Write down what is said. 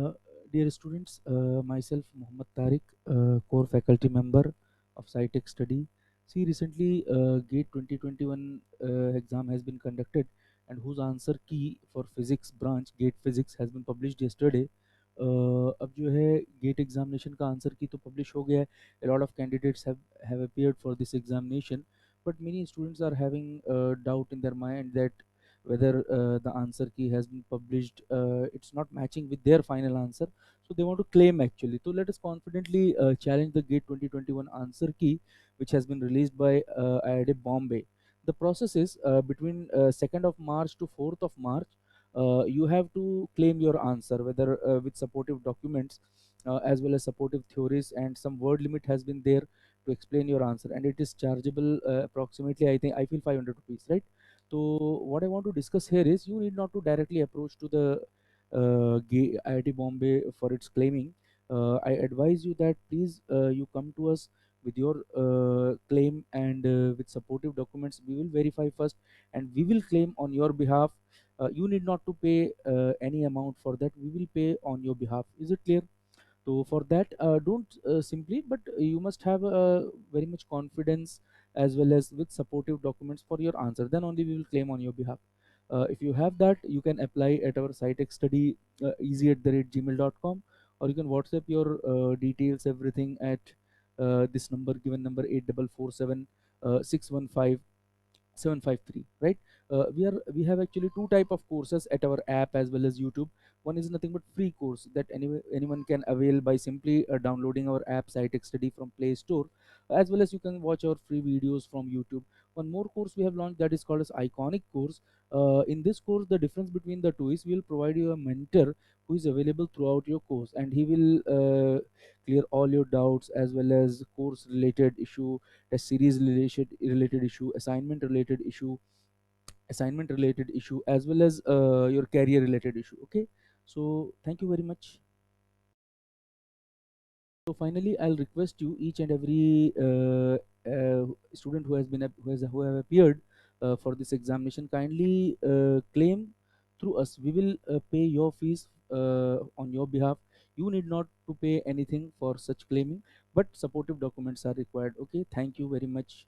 Uh, Dear students, myself Muhammad Tariq, core faculty member of SciTech Study. See, recently GATE 2021 exam has been conducted, and whose answer key for physics branch GATE Physics has been published yesterday. अब जो है GATE examination का answer की तो publish हो गया है. A lot of candidates have appeared for this examination, but many students are having doubt in their mind that whether the answer key has been published, it's not matching with their final answer, so they want to claim actually. So let us confidently challenge the GATE 2021 answer key, which has been released by IIT Bombay. The process is between 2nd of March to 4th of March. You have to claim your answer, whether with supportive documents as well as supportive theories, and some word limit has been there to explain your answer, and it is chargeable approximately, I feel, 500 rupees, right? So what I want to discuss here is you need not to directly approach to the IIT Bombay for its claiming. I advise you that please you come to us with your claim, and with supportive documents. We will verify first, and we will claim on your behalf. You need not to pay any amount for that. We will pay on your behalf. Is it clear? So for that, don't simply, but you must have very much confidence as well as with supportive documents for your answer. Then only we will claim on your behalf. If you have that, you can apply at our site study easy@gmail.com, or you can WhatsApp your details, everything at this number, given number 8447 615 753, right? We have actually two type of courses at our app as well as YouTube. One is nothing but free course that anyone can avail by simply downloading our app SciTech Study from Play Store, as well as you can watch our free videos from YouTube. One more course we have launched, that is called as Iconic course. In this course, the difference between the two is we will provide you a mentor who is available throughout your course, and he will clear all your doubts as well as course related issue, test series related issue, assignment related issue, as well as your career related issue. Okay, so thank you very much. So finally, I'll request you, each and every student who has who have appeared for this examination, kindly claim through us. We will pay your fees on your behalf. You need not to pay anything for such claiming, but supportive documents are required. Okay, thank you very much.